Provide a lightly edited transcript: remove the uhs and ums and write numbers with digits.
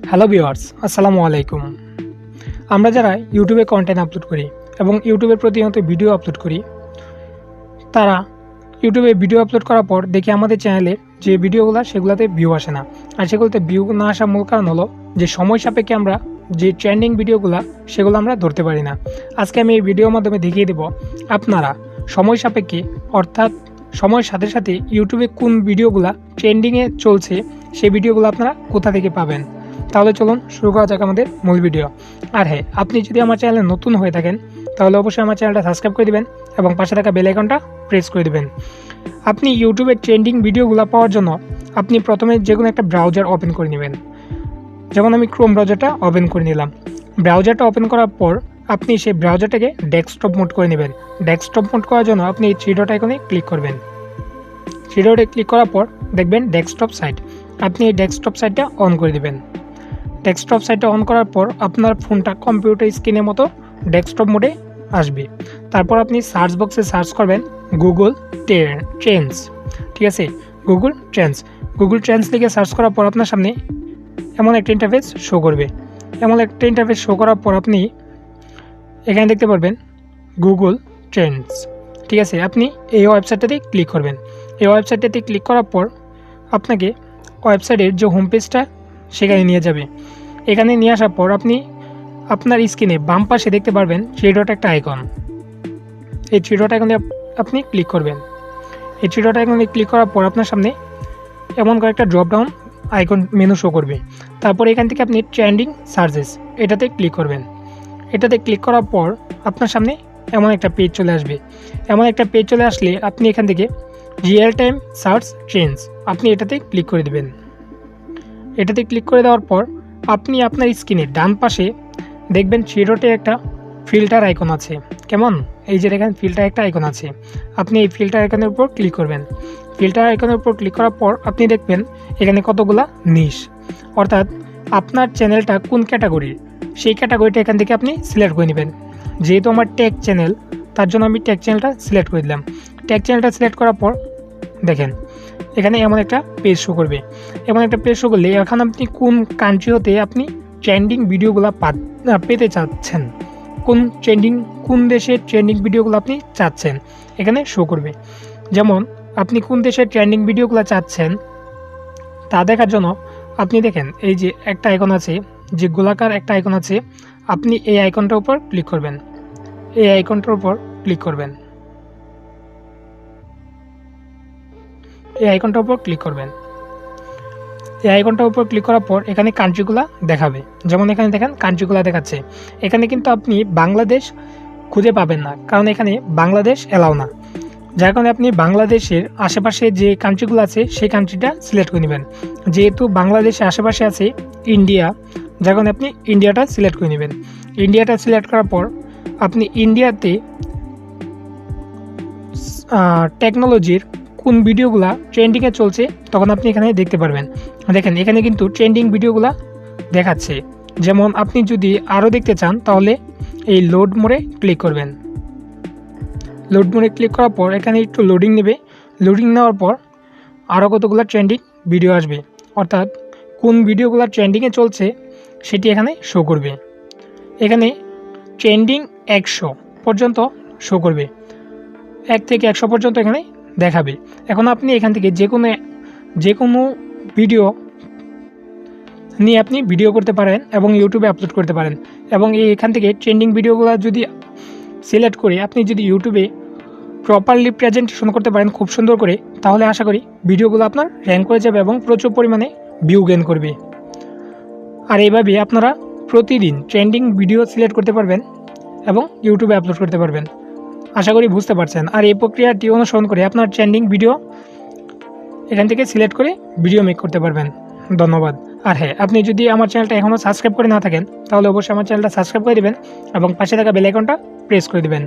Hello viewers, আসসালামু আলাইকুম। আমরা যারা ইউটিউবে কন্টেন্ট আপলোড করি এবং ইউটিউবে প্রতিনিয়ত ভিডিও আপলোড করি, তারা ইউটিউবে ভিডিও আপলোড করার পর দেখি আমাদের চ্যানেলে যে ভিডিওগুলো সেগুলোতে ভিউ আসে না। আর সেগুলোতে ভিউ না আসার মূল কারণ হলো যে সময় সাপেক্ষে আমরা যে ট্রেন্ডিং ভিডিওগুলো সেগুলো আমরা ধরতে পারি না। আজকে আমি এই ভিডিওর মাধ্যমে দেখিয়ে দেব আপনারা সময় সাপেক্ষে, অর্থাৎ সময়ের সাথে সাথে ইউটিউবে কোন ভিডিওগুলো ট্রেন্ডিংয়ে চলছে সেই ভিডিওগুলো আপনারা কোথা থেকে পাবেন। তাহলে চলুন শুরু করা যাক আমাদের মূল ভিডিও। আর হ্যাঁ, আপনি যদি আমার চ্যানেলে নতুন হয়ে থাকেন তাহলে অবশ্যই আমার চ্যানেলটা সাবস্ক্রাইব করে দিবেন এবং পাশে থাকা বেল আইকনটা প্রেস করে দিবেন। আপনি ইউটিউবে ট্রেন্ডিং ভিডিওগুলো পাওয়ার জন্য আপনি প্রথমে যে কোনো একটা ব্রাউজার ওপেন করে নেবেন। যেমন আমি ক্রোম ব্রাউজারটা ওপেন করে নিলাম। ব্রাউজারটা ওপেন করার পর আপনি সেই ব্রাউজারটাকে ডেস্কটপ মোড করে নেবেন। ডেস্কটপ মোড করার জন্য আপনি এই থ্রি ডট আইকনে ক্লিক করবেন। থ্রি ডটে ক্লিক করার পর দেখবেন ডেস্কটপ সাইট। আপনি এই ডেস্কটপ সাইটটা অন করে দেবেন। ডেস্কটপ সাইটটা অন করার পর আপনার ফোনটা কম্পিউটার স্ক্রিনের মতো ডেস্কটপ মোডে আসবে। তারপর আপনি সার্চ বক্সে সার্চ করবেন গুগল ট্রেন্ডস। ঠিক আছে, গুগল ট্রেন্ডস লিখে সার্চ করার পর আপনার সামনে এমন একটা ইন্টারফেস শো করবে। এমন একটা ইন্টারফেস শো করার পর আপনি এখানে দেখতে পারবেন গুগল ট্রেন্ডস। ঠিক আছে, আপনি এই ওয়েবসাইটটাতে ক্লিক করবেন। এই ওয়েবসাইটটাতে ক্লিক করার পর আপনাকে ওয়েবসাইটের যে হোম পেজটা সেখানে নিয়ে যাবে। এখানে নিয়ে আসার পর আপনি আপনার স্ক্রিনে বাম পাশে দেখতে পারবেন থ্রি ডট একটা আইকন। এই থ্রি ডট আইকনে আপনি ক্লিক করবেন। এই থ্রি ডট আইকনে ক্লিক করার পর আপনার সামনে এমন কয়েকটা drop down icon menu show করবে। তারপর এখান থেকে আপনি ট্রেন্ডিং সার্চেস এটাতে ক্লিক করবেন। এটাতে ক্লিক করার পর আপনার সামনে এমন একটা পেজ চলে আসবে। এমন একটা পেজ চলে আসলে আপনি এখান থেকে রিয়েল টাইম সার্চ ট্রেন্ডস আপনি এটাতে ক্লিক করে দেবেন। এটাতে ক্লিক করে দেওয়ার পর আপনি আপনার স্ক্রিনে ডান পাশে দেখবেন থ্রি ডটে একটা ফিল্টার আইকন আছে। কেমন, এই যে দেখেন ফিল্টার একটা আইকন আছে। আপনি এই ফিল্টার আইকনের উপর ক্লিক করবেন। ফিল্টার আইকনের উপর ক্লিক করার পর আপনি দেখবেন এখানে কতগুলা নিশ, অর্থাৎ আপনার চ্যানেলটা কোন ক্যাটাগরির সেই ক্যাটাগরিটা এখান থেকে আপনি সিলেক্ট করে নেবেন। যেহেতু আমার টেক চ্যানেল, তার জন্য আমি টেক চ্যানেলটা সিলেক্ট করে দিলাম। টেক চ্যানেলটা সিলেক্ট করার পর দেখেন এখানে এমন একটা পেজ শো করবে। এমন একটা পেজ শো করলে এখন আপনি কোন কান্ট্রি হতে আপনি ট্রেন্ডিং ভিডিওগুলো পেতে চাচ্ছেন, কোন দেশের ট্রেন্ডিং ভিডিওগুলো আপনি চাচ্ছেন এখানে শো করবে। যেমন আপনি কোন দেশের ট্রেন্ডিং ভিডিওগুলো চাচ্ছেন তা দেখার জন্য আপনি দেখেন এই যে একটা আইকন আছে, যে গোলাকার একটা আইকন আছে, আপনি এই আইকনটার উপর ক্লিক করবেন। এই আইকনটার উপর ক্লিক করবেন। এই আইকনটার উপর ক্লিক করবেন। এই আইকনটার উপর ক্লিক করার পর এখানে কান্ট্রিগুলো দেখাবে। যেমন এখানে দেখেন কান্ট্রিগুলো দেখাচ্ছে। এখানে কিন্তু আপনি বাংলাদেশ খুঁজে পাবেন না, কারণ এখানে বাংলাদেশ এলাও না। যার কারণে আপনি বাংলাদেশের আশেপাশে যে কান্ট্রিগুলো আছে সেই কান্ট্রিটা সিলেক্ট করে নেবেন। যেহেতু বাংলাদেশের আশেপাশে আছে ইন্ডিয়া, যার কারণে আপনি ইন্ডিয়াটা সিলেক্ট করে নেবেন। ইন্ডিয়াটা সিলেক্ট করার পর আপনি ইন্ডিয়াতে টেকনোলজির কোন ভিডিওগুলো ট্রেন্ডিংয়ে চলছে তখন আপনি এখানে দেখতে পারবেন। দেখেন এখানে কিন্তু ট্রেন্ডিং ভিডিওগুলো দেখাচ্ছে। যেমন আপনি যদি আরও দেখতে চান তাহলে এই লোড মোডে ক্লিক করবেন। লোড মোডে ক্লিক করার পর এখানে একটু লোডিং নেবে। লোডিং নেওয়ার পর আরও কতগুলো ট্রেন্ডিং ভিডিও আসবে, অর্থাৎ কোন ভিডিওগুলো ট্রেন্ডিংয়ে চলছে সেটি এখানে শো করবে। এখানে ট্রেন্ডিং 100 পর্যন্ত শো করবে, 1 থেকে 100 পর্যন্ত এখানে দেখাবে। এখন আপনি এখান থেকে যে কোনো ভিডিও নিয়ে আপনি ভিডিও করতে পারেন এবং ইউটিউবে আপলোড করতে পারেন। এবং এখান থেকে ট্রেন্ডিং ভিডিওগুলো যদি সিলেক্ট করে আপনি যদি ইউটিউবে প্রপারলি প্রেজেন্টেশন করতে পারেন খুব সুন্দর করে, তাহলে আশা করি ভিডিওগুলো আপনার র্যাঙ্ক করে যাবে এবং প্রচুর পরিমাণে ভিউ গেইন করবে। আর এইভাবে আপনারা প্রতিদিন ট্রেন্ডিং ভিডিও সিলেক্ট করতে পারবেন এবং ইউটিউবে আপলোড করতে পারবেন। আশা করি বুঝতে পারছেন। আর এই প্রক্রিয়াটি অনুসরণ করে আপনার ট্রেন্ডিং ভিডিও এখান থেকে সিলেক্ট করে ভিডিও মেক করতে পারবেন। ধন্যবাদ। আর হ্যাঁ, আপনি যদি আমার চ্যানেলটা এখনও সাবস্ক্রাইব করে না থাকেন তাহলে অবশ্যই আমার চ্যানেলটা সাবস্ক্রাইব করে দেবেন এবং পাশে থাকা বেল আইকনটা প্রেস করে দেবেন।